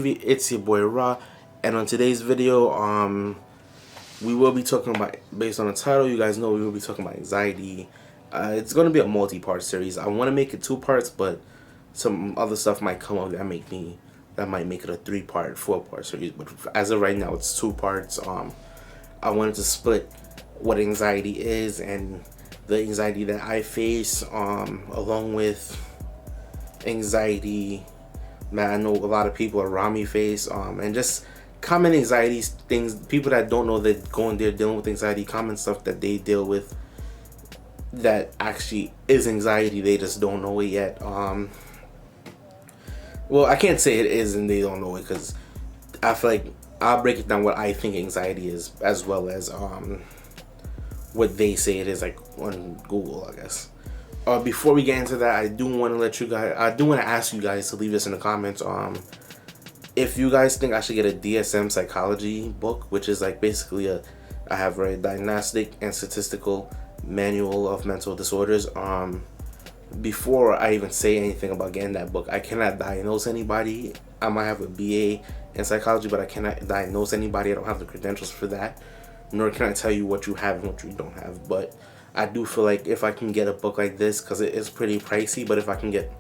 It's your boy Ra, and on today's video, we will be talking about, based on the title, you guys know we will be talking about anxiety. It's going to be a multi-part series. I want to make it 2 parts, but some other stuff might come up that might make it a 3-part, 4-part series. But as of right now, it's 2 parts. I wanted to split what anxiety is and the anxiety that I face, along with anxiety that I know a lot of people around me face, and just common anxieties, things, people that don't know that going there dealing with anxiety, common stuff that they deal with that actually is anxiety, they just don't know it yet. Well, I can't say it is and they don't know it, because I feel like I'll break it down what I think anxiety is, as well as what they say it is, like on Google, I guess. Before we get into that, I do want to ask you guys to leave this in the comments. If you guys think I should get a DSM psychology book, which is like basically I have read Diagnostic and Statistical Manual of Mental Disorders. Before I even say anything about getting that book, I cannot diagnose anybody. I might have a BA in psychology, but I cannot diagnose anybody. I don't have the credentials for that, nor can I tell you what you have and what you don't have. But I do feel like if I can get a book like this, because it is pretty pricey, but if I can get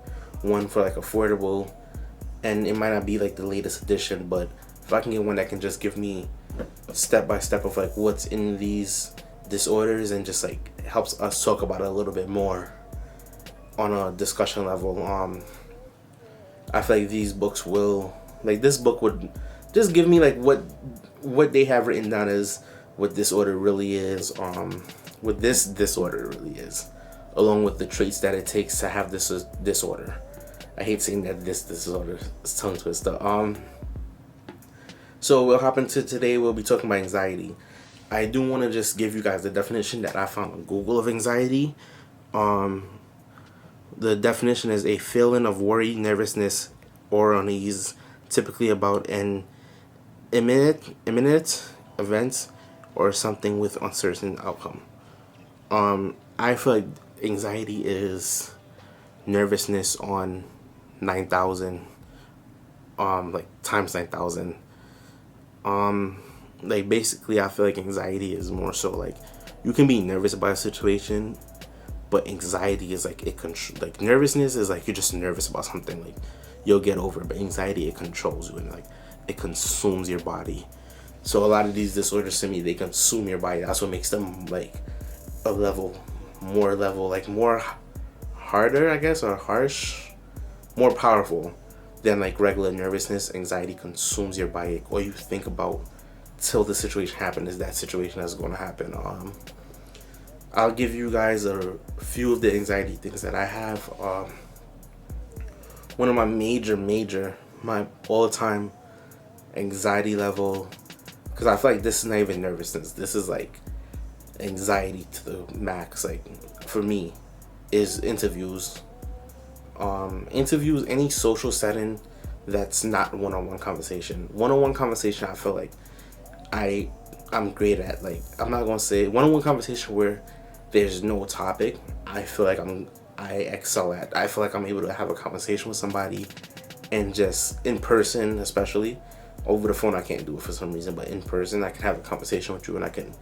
one for like affordable, and it might not be like the latest edition, but if I can get one that can just give me step by step of like what's in these disorders, and just like helps us talk about it a little bit more on a discussion level, I feel like these books will, like this book would just give me like what they have written down as what disorder really is, what this disorder really is, along with the traits that it takes to have this disorder. I hate saying that this disorder is tongue twister. So we'll hop into today. We'll be talking about anxiety. I do want to just give you guys the definition that I found on Google of anxiety. The definition is a feeling of worry, nervousness, or unease, typically about an imminent event or something with uncertain outcome. I feel like anxiety is nervousness on 9,000, like times 9,000. Like basically, I feel like anxiety is more so like you can be nervous about a situation, but anxiety is like like nervousness is like you're just nervous about something, like you'll get over it, but anxiety, it controls you and like it consumes your body. So a lot of these disorders, to me, they consume your body. That's what makes them like a more harder, I guess, or harsh, more powerful than like regular nervousness. Anxiety consumes your body. All you think about till the situation happens is that situation that's going to happen. I'll give you guys a few of the anxiety things that I have. One of my my all-time anxiety level, because I feel like this is not even nervousness, this is like anxiety to the max, like for me, is interviews. Interviews, any social setting that's not one-on-one conversation. One-on-one conversation, I feel like I'm great at. Like, I'm not gonna say one-on-one conversation where there's no topic, I feel like I excel at. I feel like I'm able to have a conversation with somebody, and just in person, especially over the phone I can't do it for some reason, but in person I can have a conversation with you and I can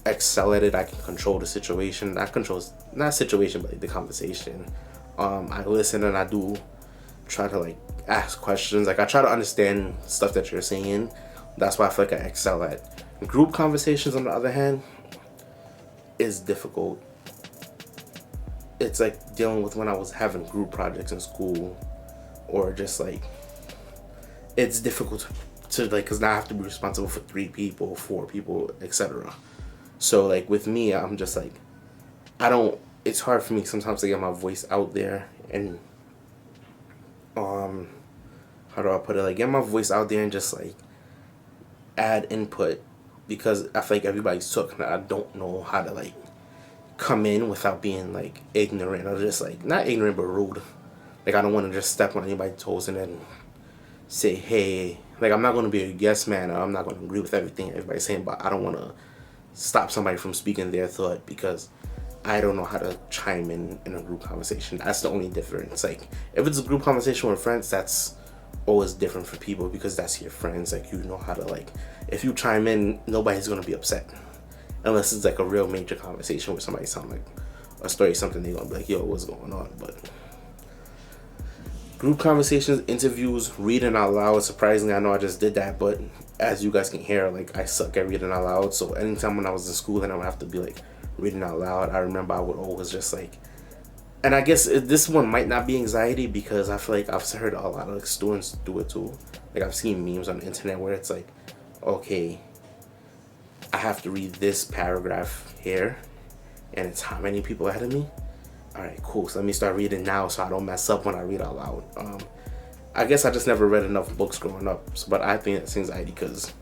excel at it. I can control the situation, not situation, but like the conversation. I listen and I do try to like ask questions, like I try to understand stuff that you're saying. That's why I feel like I excel at. Group conversations, on the other hand, is difficult. It's like dealing with when I was having group projects in school, or just like it's difficult to like, because now I have to be responsible for 3 people, 4 people, etc. So like with me, I'm just like, it's hard for me sometimes to get my voice out there, and how do I put it, like get my voice out there and just like add input, because I feel like everybody's talking and I don't know how to like come in without being like ignorant, or just like not ignorant but rude. Like I don't want to just step on anybody's toes and then say, hey, like I'm not going to be a yes man, or I'm not going to agree with everything everybody's saying, but I don't want to stop somebody from speaking their thought because I don't know how to chime in a group conversation. That's the only difference. Like if it's a group conversation with friends, that's always different for people because that's your friends. Like, you know how to, like, if you chime in, nobody's gonna be upset unless it's like a real major conversation where somebody sound like a story, something, they're gonna be like, yo, what's going on? But group conversations, interviews, reading out loud, surprisingly, I know I just did that, but as you guys can hear, like, I suck at reading out loud. So anytime when I was in school and I would have to be like reading out loud, I remember I would always just like, and I guess this one might not be anxiety because I feel like I've heard a lot of like students do it too. Like, I've seen memes on the internet where it's like, okay, I have to read this paragraph here and it's how many people ahead of me. All right, cool. So let me start reading now so I don't mess up when I read out loud. I guess I just never read enough books growing up, but I think it's anxiety because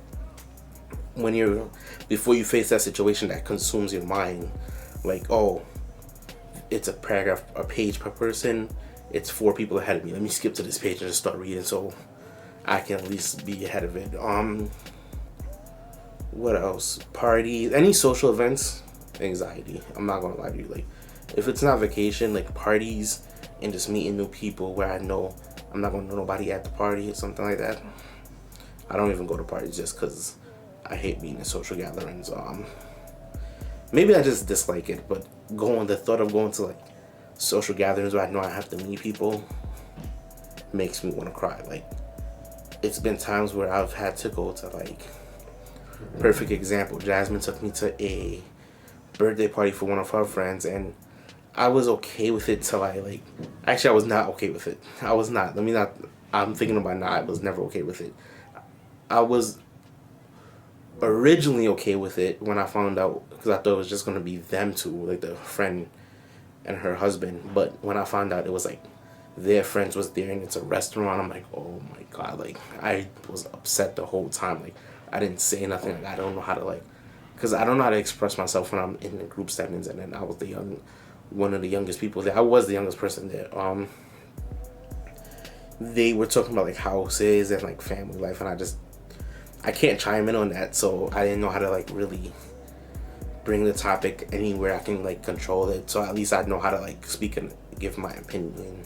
before you face that situation that consumes your mind, like, oh, it's a paragraph, a page per person, it's 4 people ahead of me. Let me skip to this page and just start reading so I can at least be ahead of it. What else? Parties, any social events, anxiety. I'm not gonna lie to you. Like, if it's not vacation, like parties and just meeting new people where I know I'm not gonna know nobody at the party or something like that, I don't even go to parties just because I hate being in social gatherings. Maybe I just dislike it, but the thought of going to like social gatherings where I know I have to meet people makes me want to cry. Like, it's been times where I've had to go to, like, perfect example, Jasmine took me to a birthday party for one of her friends, and I was okay with it till actually I was not okay with it. I'm thinking about now, I was never okay with it. I was originally okay with it when I found out, because I thought it was just going to be them two, like the friend and her husband, but when I found out it was like their friends was there and it's a restaurant, I'm like, oh my god, like, I was upset the whole time. Like, I didn't say nothing. Like, I don't know how to, like, because I don't know how to express myself when I'm in the group settings, and then I was one of the youngest people there. I was the youngest person there. They were talking about like houses and like family life, and I can't chime in on that, so I didn't know how to like really bring the topic anywhere I can like control it. So at least I know how to like speak and give my opinion.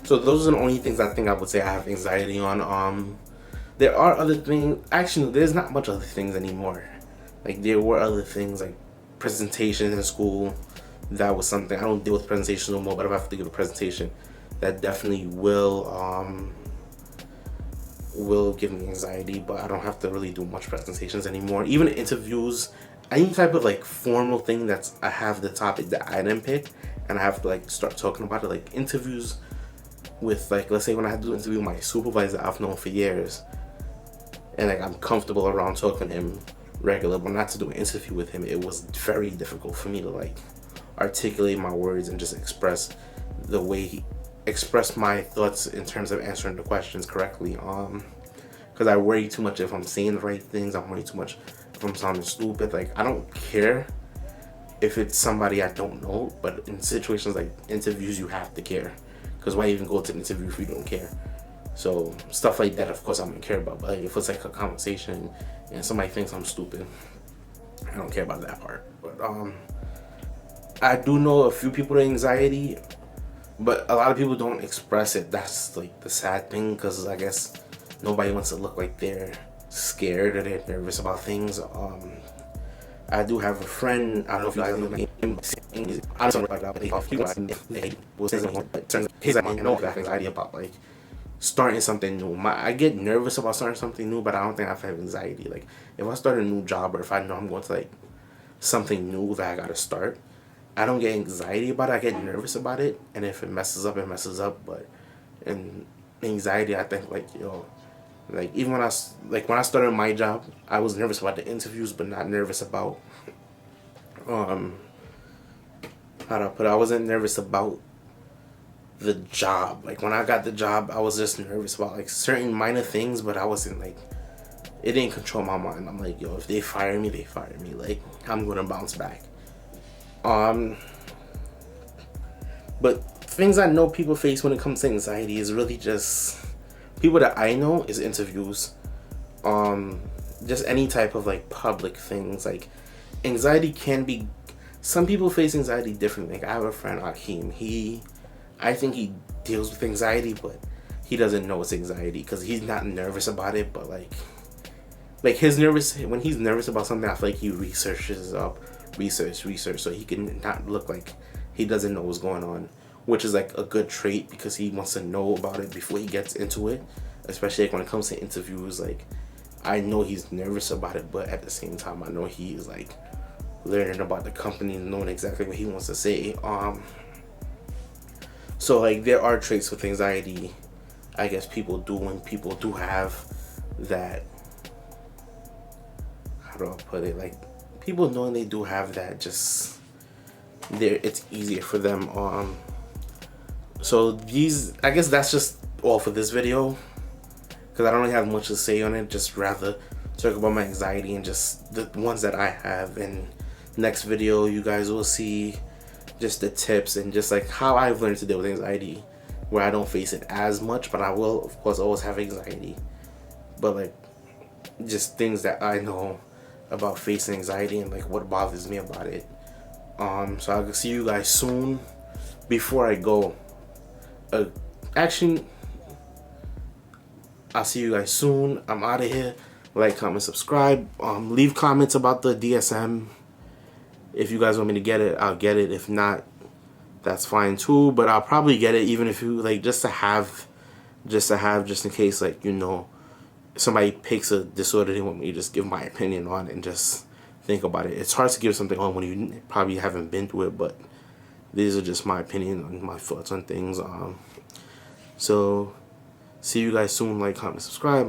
So those are the only things I think I would say I have anxiety on. There are other things. Actually, there's not much other things anymore. Like, there were other things like presentations in school. That was something. I don't deal with presentations no more, but if I have to give a presentation, that definitely will give me anxiety. But I don't have to really do much presentations anymore. Even interviews, any type of like formal thing I have the topic that I didn't pick, and I have to like start talking about it. Like interviews with, like, let's say when I had to interview my supervisor I've known for years, and like I'm comfortable around talking to him regular, but not to do an interview with him, it was very difficult for me to like articulate my words and just express my thoughts in terms of answering the questions correctly. Because I worry too much if I'm saying the right things. I worry too much if I'm sounding stupid. Like, I don't care if it's somebody I don't know, but in situations like interviews, you have to care. Because why even go to an interview if you don't care? So stuff like that, of course, I'm gonna care about. But like, if it's like a conversation and somebody thinks I'm stupid, I don't care about that part. But I do know a few people with anxiety, but a lot of people don't express it. That's like the sad thing, because I guess nobody wants to look like they're scared or they're nervous about things. I do have a friend. I don't know if you guys know him. I don't know about his anxiety about like starting something new. I get nervous about starting something new, but I don't think I have anxiety. Like, if I start a new job, or if I know I'm going to like something new that I gotta start, I don't get anxiety about it. I get nervous about it, and if it messes up, it messes up. But in anxiety, I think like, like even when I started my job, I was nervous about the interviews, but not nervous about how do I put it? I wasn't nervous about the job. Like, when I got the job, I was just nervous about like certain minor things, but I wasn't like, it didn't control my mind. I'm like, yo, if they fire me, they fire me. Like, I'm gonna bounce back. But things I know people face when it comes to anxiety is really just people that I know is interviews. Just any type of like public things. Like, anxiety can be, some people face anxiety differently. Like, I have a friend, Akeem. I think he deals with anxiety, but he doesn't know it's anxiety because he's not nervous about it, but like his nervous when he's nervous about something, I feel like he researches up, research, so he can not look like he doesn't know what's going on, which is like a good trait because he wants to know about it before he gets into it, especially like when it comes to interviews. Like I know he's nervous about it, but at the same time I know he's like learning about the company and knowing exactly what he wants to say. So like there are traits with anxiety, I guess people do, when people do have that, how do I put it, like people knowing they do have that, just there it's easier for them. So these, I guess that's just all for this video because I don't really have much to say on it, just rather talk about my anxiety and just the ones that I have. And next video you guys will see just the tips and just like how I've learned to deal with anxiety, where I don't face it as much, but I will of course always have anxiety, but like just things that I know about facing anxiety and like what bothers me about it. So I'll see you guys soon. Before I go, actually I'll see you guys soon. I'm out of here. Like, comment, subscribe. Leave comments about the DSM. If you guys want me to get it, I'll get it. If not, that's fine too. But I'll probably get it, even if you like, just to have, just in case, like, you know, somebody picks a disorder they want me to just give my opinion on and just think about it. It's hard to give something on when you probably haven't been through it, but these are just my opinion and my thoughts on things. So see you guys soon. Like, comment, subscribe.